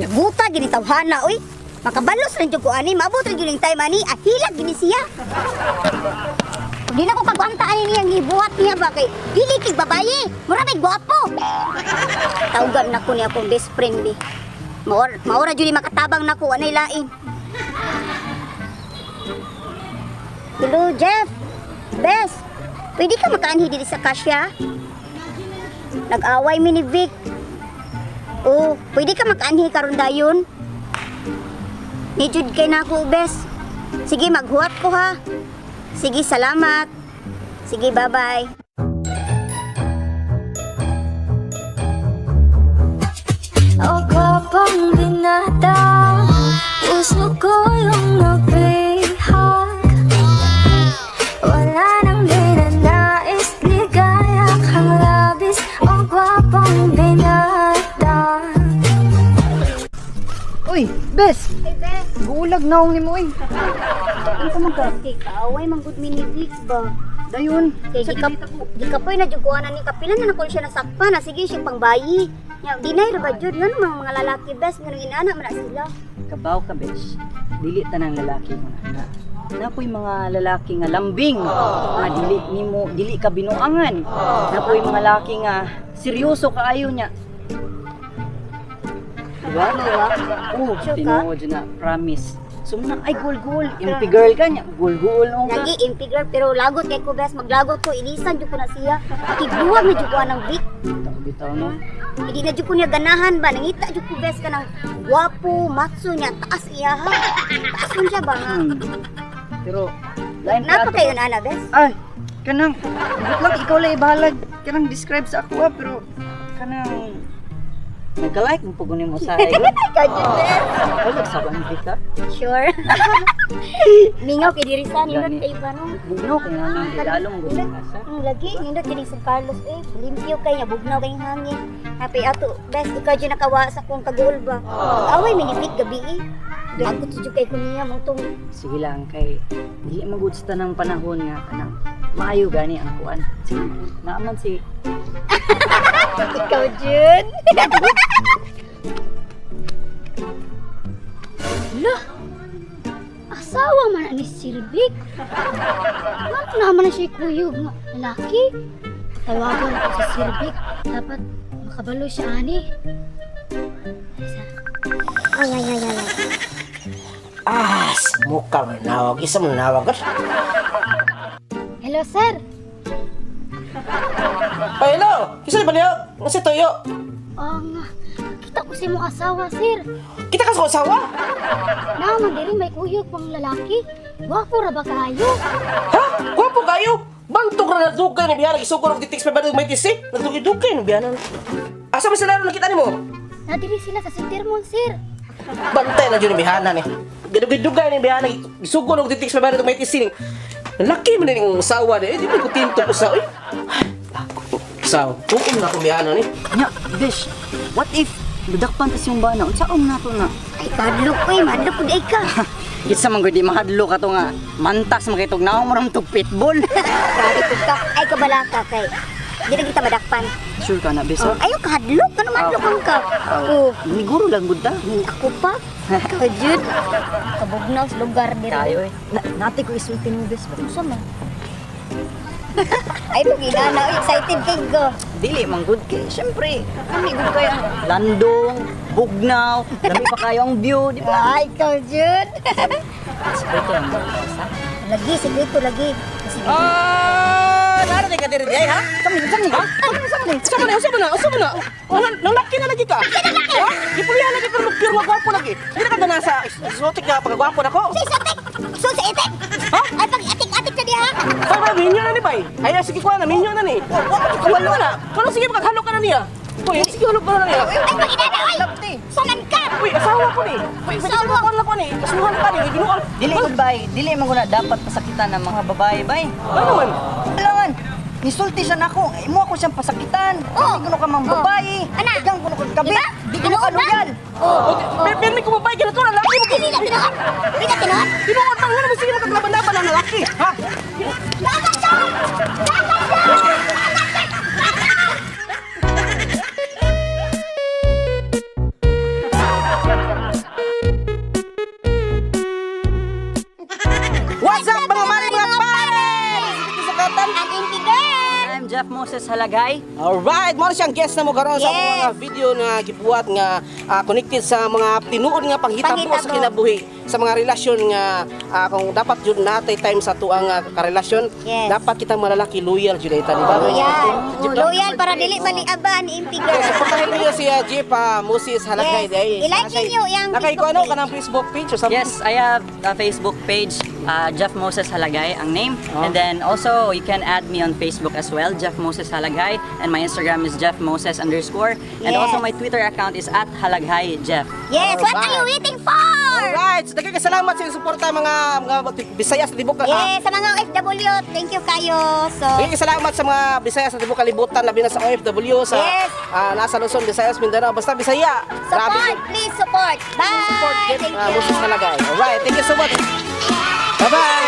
Buta gini tawhana oy. Makabalos rin jud ko ani, maabot rin jud ning time ani, hilag gini siya. Di na ko kagwantaan niya gibuhat niya ba kay dili kay babaye, mura may gwapo. Tawgan na ko niya akong best friend bi. Maura jud makatabang nako anay lain. Hello Jeff. Bes, pwede ka makaanhi diri sa kasya? Nag-away mi ni Vic. Oh, pwede ka makaanhi karon dayon? Nijud kay nako bes. Sige maghuwat ko ha. Sige, salamat. Sige, bye-bye. O kapang binata, puso ko yung nabihag. Wala nang dinanais, ligaya kang labis. O kapang binata. Uy, Bes! Hey, Bes. Guulag naong ni mo, uy. Ang ka magkakik, kaaway mang good mini Vic ba? Dayon. Kaya di ka po'y najuguanan ni kapilan na nakul siya nasakpa na sige siya pang bayi. Dinay ra ba jud nga mga lalaki Bes nga nang inana man na sila. Kabaw ka, Bes. Dili tanang lalaki mo na. Napoy mga lalaki nga lambing. Nga dili ka binuangan. Napoy mga lalaki nga seryoso kaayo niya. Diba? Oo, Sure ka? tinuod na, promise. So, ay, goal. Impi girl ka niya. Goal o ka. Lagi impi girl pero lagot kay ko Bes, maglagot ko ilisan jud ko na siya. Kigbuwag na jud ko ng Vic. Bitaw, no? Hindi na jud ko niya ganahan ba nangita jud ko Bes ka ng gwapo, matso niya, taas iya ha. Taas man siya ba nga. Pero, lain Napa kayo na ana Bes? Ay, kanang, good luck, ikaw lang ibahalag. Kanang describe sa ako, pero, kanang, nagka-like mo pag mo sa akin. Kajud Bes. Ay, nagsaban ka? Sure. Mingaw kay diri sa nindot Gani. kay ba no? Bugno, kaya nang dilalong gusto ka sa. Lagi nindot kini San Carlos limpyo kay nga bugnaw kay hangin. Happy ato best ikaw jud nakawa sa kong kagul ba. Away minipit gabi Dagot jud kay kunya mo tong Sige lang, kay, hindi magudsta ng panahon nga, kanang, maayo gani ang kuan. Sige, naaman si, ikaw jud. Lah. Asawa man ni Silvic. Ano naman na siya kuyog nga lalaki? Tawagan ko si Silvic. Dapat makabalo siya ani. Ay. Muka manawag. Isa manawag ka. Hello sir. Ay, hello! Kisa ba niyo? Nasi toyo? Nga. Kita ko si mong asawa sir. Kita ka sa asawa? Naman diri may kuyog pang lalaki. Wapo ra ba kayo? Ha? Gwapo kayo? Bantog na nagdugay ni biyanan. Isugod og titiks pa ba may tisi? Nagdugay ni biyanan. Asa ba sila nakita nimo? Nadiri sila sa Sintermon sir. Bantay na dyan ni biyanan eh. Gadugay ni biyanan. Isugod og titiks pa ba may tisi? Laki man yung asawa ni. Di ba ko tinto ko sa... Saw, tukom na akong biyanan eh. nya, Besh, what if, dadakpan tas yung bana, unsaon na to na? Ay kadlok ko madlok pud ay ka. Kitsa man di mahadlo ka to nga, mantas makitog naong maram tog pitbull. Grabe pud ka. Ay kabalaka kay. Di na kita madakpan. Sure ka na, Besh? Ayo kahadlok ka naman madlok ka. Oh, Niguro lang gud ta. ako pa. Kajud. Kabugnaw sa lugar diri. Tayo eh. Nati ko isulti mo, Besh. Unsa man? Ay pagina na excited kay go. Dili man good kay, syempre. Kami good kayo. Landong, bugnaw, dami pa kayo ang view, di ba? Ay kajud. Sikreto lang ba? Lagi sikreto lagi. Narating ka diri di ay ha? Sami. Ha? Asa mo na? Nalaki na lagi ka? Ha? Ipulihan lagi ka pure nga gwapo lagi. Hindi na ka na nasa exotic na pagkagwapo na ko. So sa itik. Ha? Ay pag atik na diha. Para minyo na ni bay. Ay sige ko na minyo na ni. Wala na. Kalau sige paghalok ka na niya. Uy, sige halok ka na niya. Ay pagina na ay. Sanan ka. Uy, asawa ko ni. Uy, asawa ko ni. Kasuhan ka ni. Ginual. Dili good bay, dili man guna dapat pasakitan ng mga babae bay. Ano man? Kailangan. Nisulti siya nako, imo ako siyang pasakitan. Oh. Hindi ko ka mang babae. Ana. Igang ko kabi. Diba? Di ko ka loyal. Pero may kumabay ka na to. Lalaki mo. Dili na tinuod. Dili na tinuod. Tinuod pa nga naman sige magkaglaban-laban ng lalaki. Ha? Dapat siya. Jeff Moses Halagay. Alright, mo siyang guest na mo karon sa Yes. mga video nga gibuhat nga connected sa mga tinuod nga panghitabo Panghitabo. sa kinabuhi sa mga relasyon nga kung dapat jud natay time sa tuang karelasyon, Yes. dapat kita malalaki loyal jud ita, di ba? Loyal para dili maliaban impi girl. Supportahin niyo si Jeff Moses Halagay. Yes. I-like ninyo yung Facebook Facebook ano page. kanang Facebook page or something? Yes, I have a Facebook page, Jeff Moses Halagay, ang name. And then also, you can add me on Facebook as well, Jeff Moses Halagay. And my Instagram is Jeff Moses _. And Yes. also my Twitter account is @HalagayJeff. Yes, what are you waiting for? Alright, so daghang salamat sa suporta mga Bisayas sa tibok. Yes, sa mga OFW, thank you kayo. So, Daghang salamat sa mga Bisayas sa tibok kalibutan, labi na sa OFW sa Yes. nasa Luzon, Visayas, Mindanao, basta Bisaya. support, please support. Bye. Support Jeff Thank you. Moses Halagay. Alright, thank you so much. Bye-bye.